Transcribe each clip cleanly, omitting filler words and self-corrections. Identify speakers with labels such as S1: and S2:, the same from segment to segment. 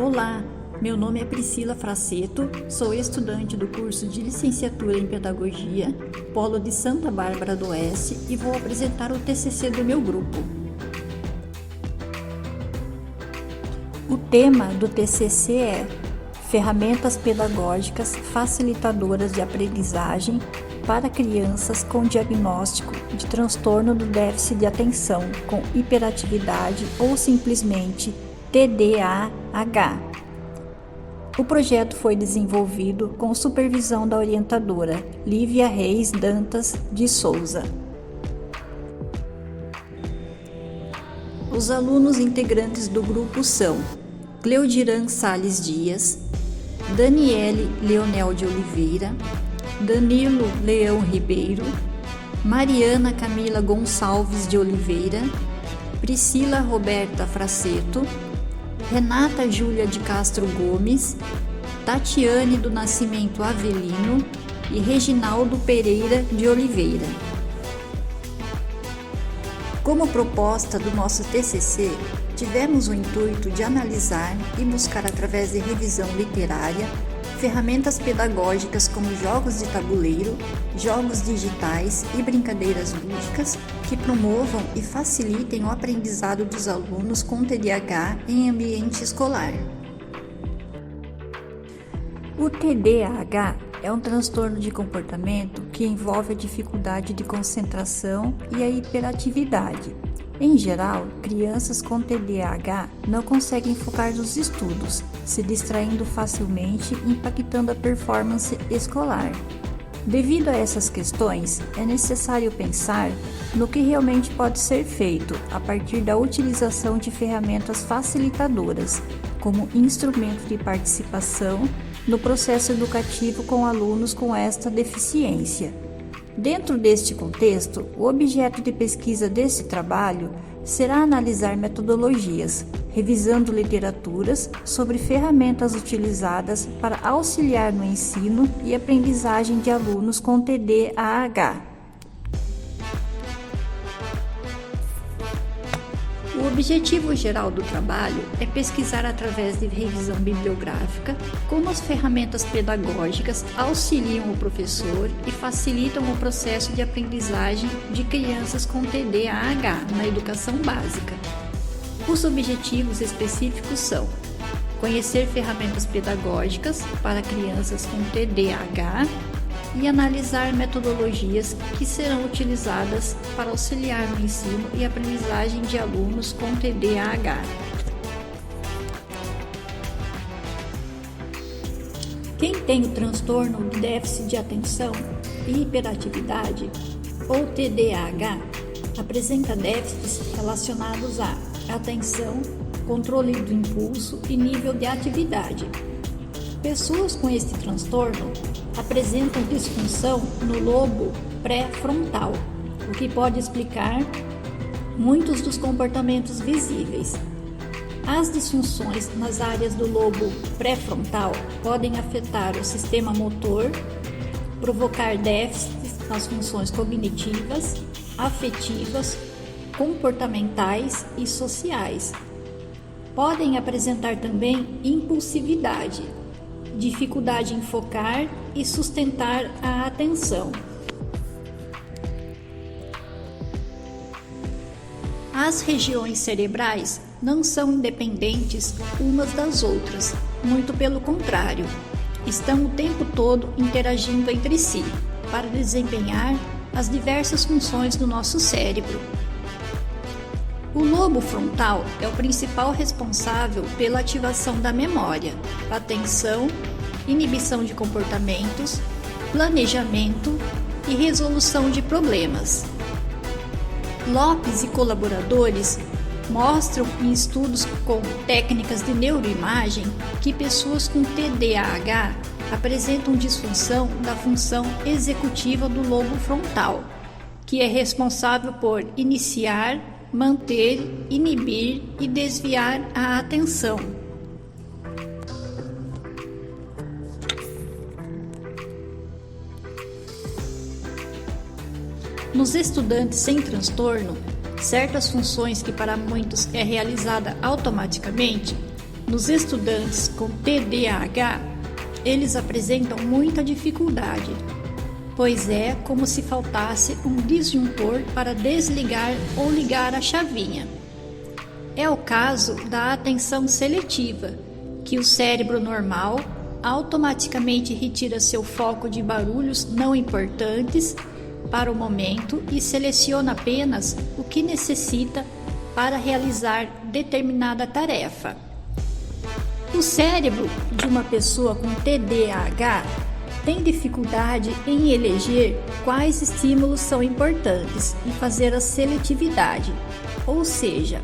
S1: Olá, meu nome é Priscila Fraceto, sou estudante do curso de Licenciatura em Pedagogia, Polo de Santa Bárbara do Oeste e vou apresentar o TCC do meu grupo. O tema do TCC é Ferramentas Pedagógicas Facilitadoras de Aprendizagem para crianças com diagnóstico de transtorno do déficit de atenção com hiperatividade ou simplesmente TDAH. O projeto foi desenvolvido com supervisão da orientadora Lívia Reis Dantas de Souza. Os alunos integrantes do grupo são Cleudiran Sales Dias, Daniele Leonel de Oliveira, Danilo Leão Ribeiro, Mariana Camila Gonçalves de Oliveira, Priscila Roberta Fraceto, Renata Júlia de Castro Gomes, Tatiane do Nascimento Avelino e Reginaldo Pereira de Oliveira. Como proposta do nosso TCC, tivemos o intuito de analisar e buscar através de revisão literária ferramentas pedagógicas como jogos de tabuleiro, jogos digitais e brincadeiras lúdicas que promovam e facilitem o aprendizado dos alunos com TDAH em ambiente escolar. O TDAH é um transtorno de comportamento que envolve a dificuldade de concentração e a hiperatividade. Em geral, crianças com TDAH não conseguem focar nos estudos, se distraindo facilmente, impactando a performance escolar. Devido a essas questões, é necessário pensar no que realmente pode ser feito a partir da utilização de ferramentas facilitadoras, como instrumento de participação no processo educativo com alunos com esta deficiência. Dentro deste contexto, o objeto de pesquisa deste trabalho será analisar metodologias, revisando literaturas sobre ferramentas utilizadas para auxiliar no ensino e aprendizagem de alunos com TDAH. O objetivo geral do trabalho é pesquisar através de revisão bibliográfica como as ferramentas pedagógicas auxiliam o professor e facilitam o processo de aprendizagem de crianças com TDAH na educação básica. Os objetivos específicos são conhecer ferramentas pedagógicas para crianças com TDAH e analisar metodologias que serão utilizadas para auxiliar no ensino e aprendizagem de alunos com TDAH. Quem tem o transtorno de déficit de atenção e hiperatividade, ou TDAH, apresenta déficits relacionados à atenção, controle do impulso e nível de atividade. Pessoas com este transtorno apresentam disfunção no lobo pré-frontal, o que pode explicar muitos dos comportamentos visíveis. As disfunções nas áreas do lobo pré-frontal podem afetar o sistema motor, provocar déficits nas funções cognitivas, afetivas, comportamentais e sociais. Podem apresentar também impulsividade, dificuldade em focar e sustentar a atenção. As regiões cerebrais não são independentes umas das outras, muito pelo contrário, estão o tempo todo interagindo entre si para desempenhar as diversas funções do nosso cérebro. O lobo frontal é o principal responsável pela ativação da memória, atenção, inibição de comportamentos, planejamento e resolução de problemas. Lopes e colaboradores mostram em estudos com técnicas de neuroimagem que pessoas com TDAH apresentam disfunção da função executiva do lobo frontal, que é responsável por iniciar, manter, inibir e desviar a atenção. Nos estudantes sem transtorno, certas funções que para muitos é realizada automaticamente Nos estudantes com TDAH, eles apresentam muita dificuldade, pois é como se faltasse um disjuntor para desligar ou ligar a chavinha. É o caso da atenção seletiva, que o cérebro normal automaticamente retira seu foco de barulhos não importantes para o momento e seleciona apenas o que necessita para realizar determinada tarefa. O cérebro de uma pessoa com TDAH tem dificuldade em eleger quais estímulos são importantes e fazer a seletividade, ou seja,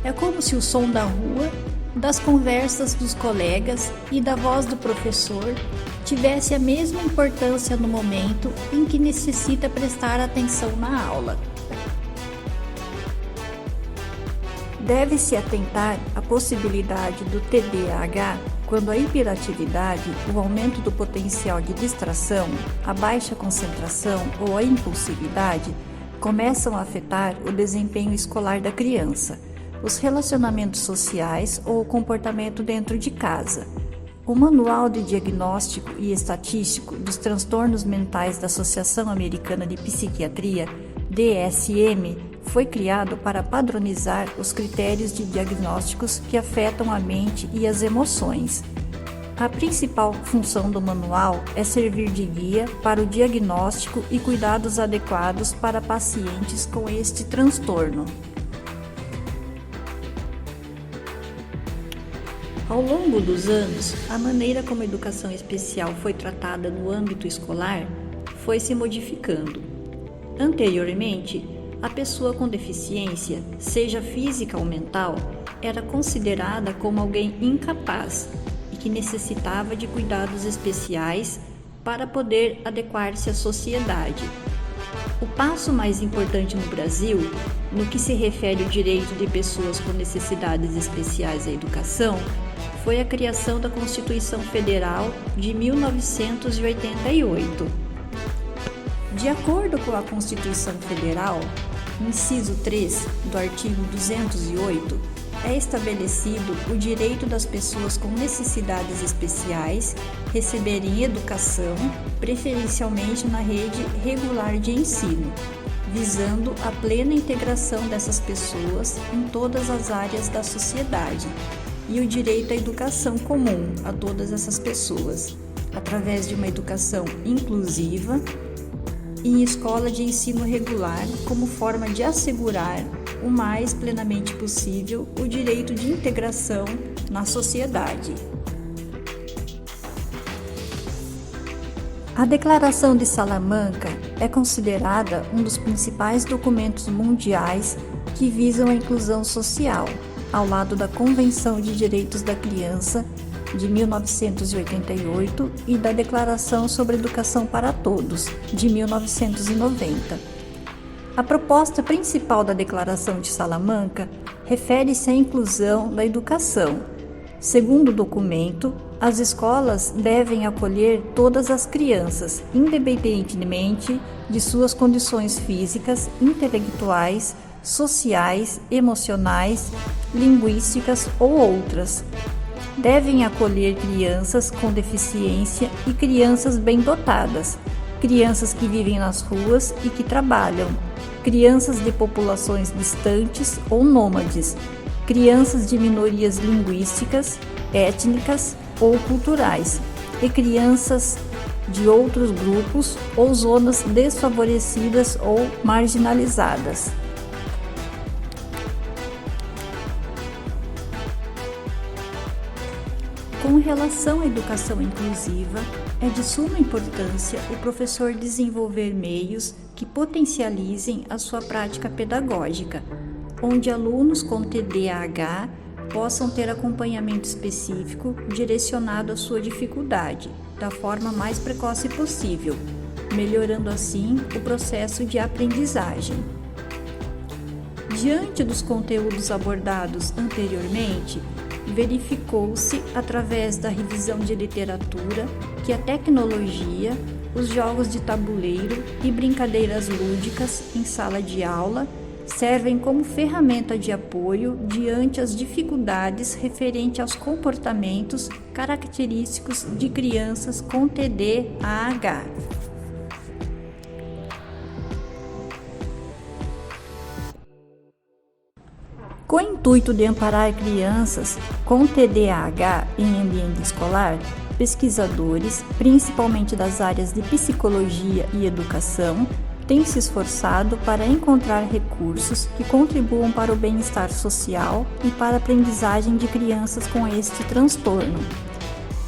S1: é como se o som da rua, das conversas dos colegas e da voz do professor tivesse a mesma importância no momento em que necessita prestar atenção na aula. Deve-se atentar à possibilidade do TDAH quando a hiperatividade, o aumento do potencial de distração, a baixa concentração ou a impulsividade começam a afetar o desempenho escolar da criança, os relacionamentos sociais ou o comportamento dentro de casa. O Manual de Diagnóstico e Estatístico dos Transtornos Mentais da Associação Americana de Psiquiatria, DSM, foi criado para padronizar os critérios de diagnósticos que afetam a mente e as emoções. A principal função do manual é servir de guia para o diagnóstico e cuidados adequados para pacientes com este transtorno. Ao longo dos anos, a maneira como a educação especial foi tratada no âmbito escolar foi se modificando. Anteriormente, a pessoa com deficiência, seja física ou mental, era considerada como alguém incapaz e que necessitava de cuidados especiais para poder adequar-se à sociedade. O passo mais importante no Brasil, no que se refere ao direito de pessoas com necessidades especiais à educação, foi a criação da Constituição Federal de 1988. De acordo com a Constituição Federal, inciso 3 do artigo 208, é estabelecido o direito das pessoas com necessidades especiais receberem educação, preferencialmente na rede regular de ensino, visando a plena integração dessas pessoas em todas as áreas da sociedade, e o direito à educação comum a todas essas pessoas, através de uma educação inclusiva em escola de ensino regular, como forma de assegurar o mais plenamente possível o direito de integração na sociedade. A Declaração de Salamanca é considerada um dos principais documentos mundiais que visam a inclusão social, ao lado da Convenção de Direitos da Criança de 1988 e da Declaração sobre Educação para Todos, de 1990. A proposta principal da Declaração de Salamanca refere-se à inclusão da educação. Segundo o documento, as escolas devem acolher todas as crianças, independentemente de suas condições físicas, intelectuais, sociais, emocionais, linguísticas ou outras. Devem acolher crianças com deficiência e crianças bem dotadas, crianças que vivem nas ruas e que trabalham, crianças de populações distantes ou nômades, crianças de minorias linguísticas, étnicas ou culturais e crianças de outros grupos ou zonas desfavorecidas ou marginalizadas. Com relação à educação inclusiva, é de suma importância o professor desenvolver meios que potencializem a sua prática pedagógica, onde alunos com TDAH possam ter acompanhamento específico direcionado à sua dificuldade, da forma mais precoce possível, melhorando assim o processo de aprendizagem. Diante dos conteúdos abordados anteriormente, verificou-se, através da revisão de literatura, que a tecnologia, os jogos de tabuleiro e brincadeiras lúdicas em sala de aula servem como ferramenta de apoio diante as dificuldades referentes aos comportamentos característicos de crianças com TDAH. Com o intuito de amparar crianças com TDAH em ambiente escolar, pesquisadores, principalmente das áreas de psicologia e educação, têm se esforçado para encontrar recursos que contribuam para o bem-estar social e para a aprendizagem de crianças com este transtorno.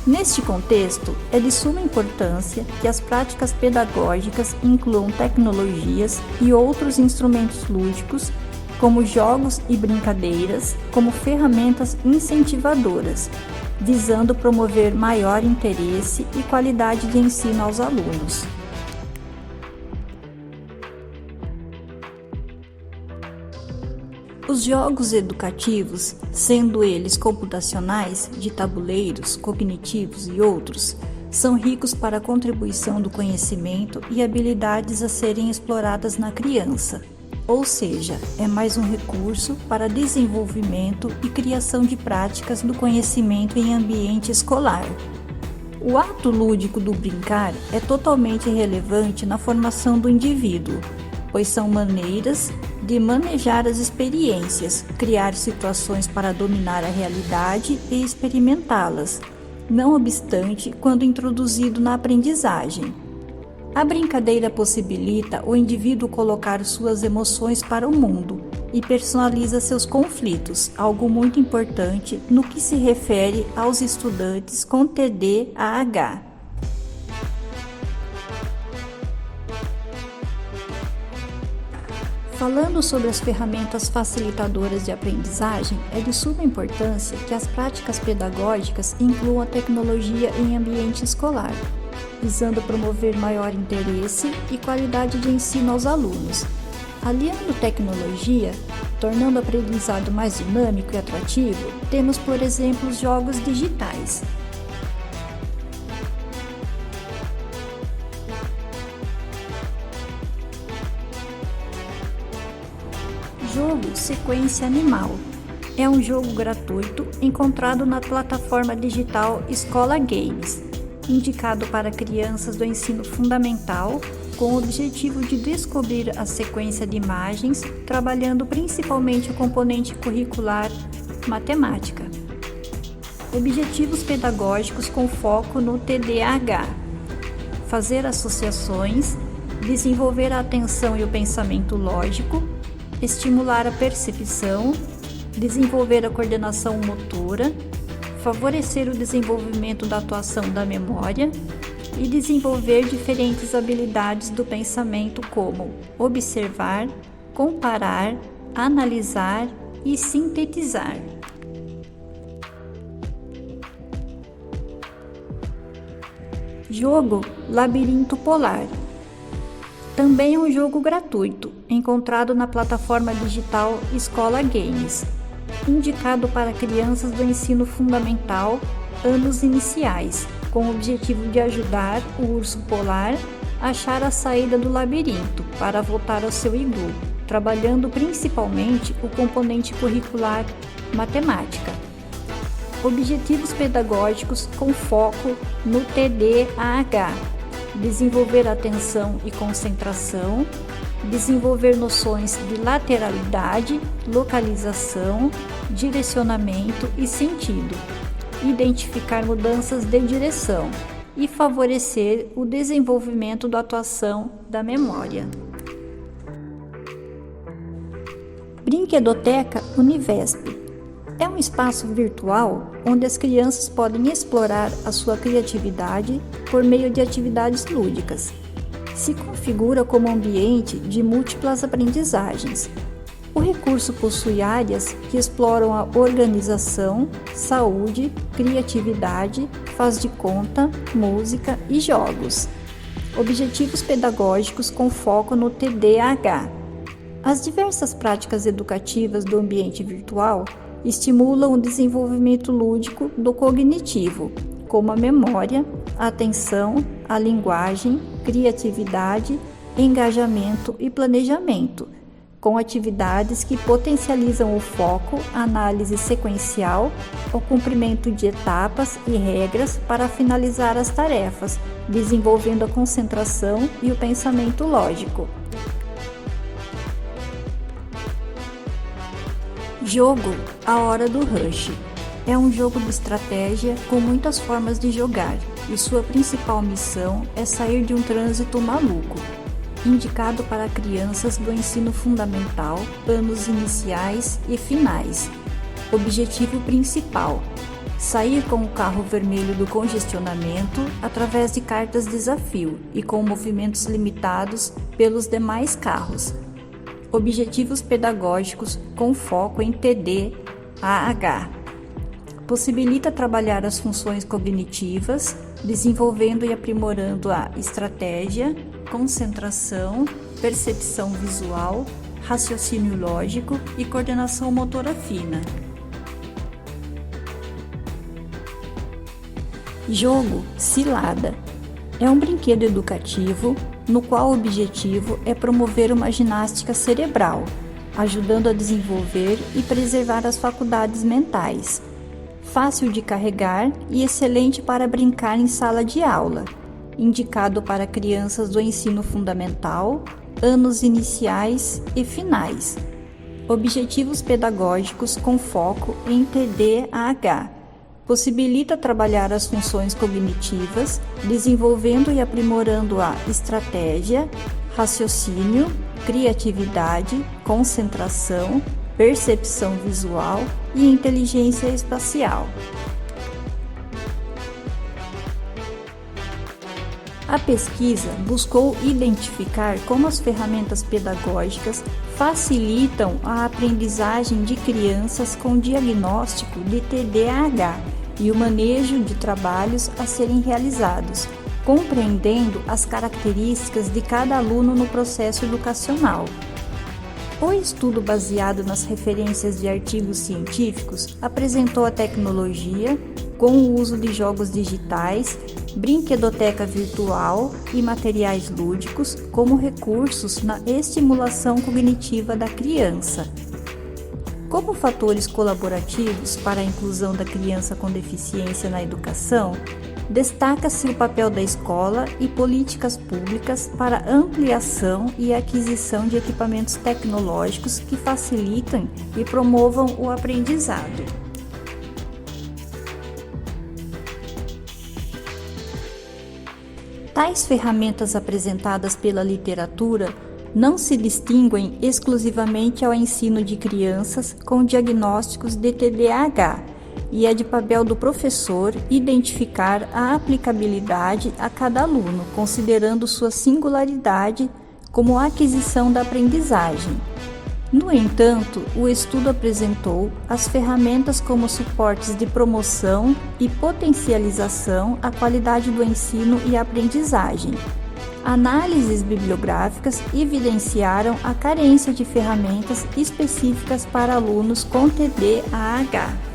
S1: Neste contexto, é de suma importância que as práticas pedagógicas incluam tecnologias e outros instrumentos lúdicos, como jogos e brincadeiras, como ferramentas incentivadoras, visando promover maior interesse e qualidade de ensino aos alunos. Os jogos educativos, sendo eles computacionais, de tabuleiros, cognitivos e outros, são ricos para a contribuição do conhecimento e habilidades a serem exploradas na criança. Ou seja, é mais um recurso para desenvolvimento e criação de práticas do conhecimento em ambiente escolar. O ato lúdico do brincar é totalmente relevante na formação do indivíduo, pois são maneiras de manejar as experiências, criar situações para dominar a realidade e experimentá-las, não obstante quando introduzido na aprendizagem. A brincadeira possibilita o indivíduo colocar suas emoções para o mundo e personaliza seus conflitos, algo muito importante no que se refere aos estudantes com TDAH. Falando sobre as ferramentas facilitadoras de aprendizagem, é de suma importância que as práticas pedagógicas incluam a tecnologia em ambiente escolar, visando promover maior interesse e qualidade de ensino aos alunos. Aliando tecnologia, tornando o aprendizado mais dinâmico e atrativo, temos, por exemplo, os jogos digitais. Jogo Sequência Animal é um jogo gratuito encontrado na plataforma digital Escola Games, indicado para crianças do ensino fundamental, com o objetivo de descobrir a sequência de imagens, trabalhando principalmente o componente curricular matemática. Objetivos pedagógicos com foco no TDAH: fazer associações, desenvolver a atenção e o pensamento lógico, estimular a percepção, desenvolver a coordenação motora, favorecer o desenvolvimento da atuação da memória e desenvolver diferentes habilidades do pensamento como observar, comparar, analisar e sintetizar. Jogo Labirinto Polar também é um jogo gratuito, encontrado na plataforma digital Escola Games, indicado para crianças do ensino fundamental, anos iniciais, com o objetivo de ajudar o urso polar a achar a saída do labirinto para voltar ao seu iglu, trabalhando principalmente o componente curricular matemática. Objetivos pedagógicos com foco no TDAH: desenvolver atenção e concentração, desenvolver noções de lateralidade, localização, direcionamento e sentido, identificar mudanças de direção e favorecer o desenvolvimento da atuação da memória. Brinquedoteca Univesp é um espaço virtual onde as crianças podem explorar a sua criatividade por meio de atividades lúdicas. Se configura como ambiente de múltiplas aprendizagens. O recurso possui áreas que exploram a organização, saúde, criatividade, faz de conta, música e jogos. Objetivos pedagógicos com foco no TDAH. As diversas práticas educativas do ambiente virtual estimulam o desenvolvimento lúdico do cognitivo, como a memória, a atenção, a linguagem, criatividade, engajamento e planejamento, com atividades que potencializam o foco, a análise sequencial, o cumprimento de etapas e regras para finalizar as tarefas, desenvolvendo a concentração e o pensamento lógico. Jogo A Hora do Rush é um jogo de estratégia com muitas formas de jogar, e sua principal missão é sair de um trânsito maluco. Indicado para crianças do ensino fundamental, anos iniciais e finais. Objetivo principal: sair com o carro vermelho do congestionamento através de cartas desafio e com movimentos limitados pelos demais carros. Objetivos pedagógicos com foco em TDAH. Possibilita trabalhar as funções cognitivas, desenvolvendo e aprimorando a estratégia, concentração, percepção visual, raciocínio lógico e coordenação motora fina. Jogo Cilada é um brinquedo educativo no qual o objetivo é promover uma ginástica cerebral, ajudando a desenvolver e preservar as faculdades mentais. Fácil de carregar e excelente para brincar em sala de aula. Indicado para crianças do ensino fundamental, anos iniciais e finais. Objetivos pedagógicos com foco em TDAH. Possibilita trabalhar as funções cognitivas, desenvolvendo e aprimorando a estratégia, raciocínio, criatividade, concentração, percepção visual e inteligência espacial. A pesquisa buscou identificar como as ferramentas pedagógicas facilitam a aprendizagem de crianças com diagnóstico de TDAH e o manejo de trabalhos a serem realizados, compreendendo as características de cada aluno no processo educacional. O estudo, baseado nas referências de artigos científicos, apresentou a tecnologia com o uso de jogos digitais, brinquedoteca virtual e materiais lúdicos como recursos na estimulação cognitiva da criança. Como fatores colaborativos para a inclusão da criança com deficiência na educação, destaca-se o papel da escola e políticas públicas para ampliação e aquisição de equipamentos tecnológicos que facilitem e promovam o aprendizado. Tais ferramentas apresentadas pela literatura não se distinguem exclusivamente ao ensino de crianças com diagnósticos de TDAH, e é de papel do professor identificar a aplicabilidade a cada aluno, considerando sua singularidade como a aquisição da aprendizagem. No entanto, o estudo apresentou as ferramentas como suportes de promoção e potencialização à qualidade do ensino e aprendizagem. Análises bibliográficas evidenciaram a carência de ferramentas específicas para alunos com TDAH.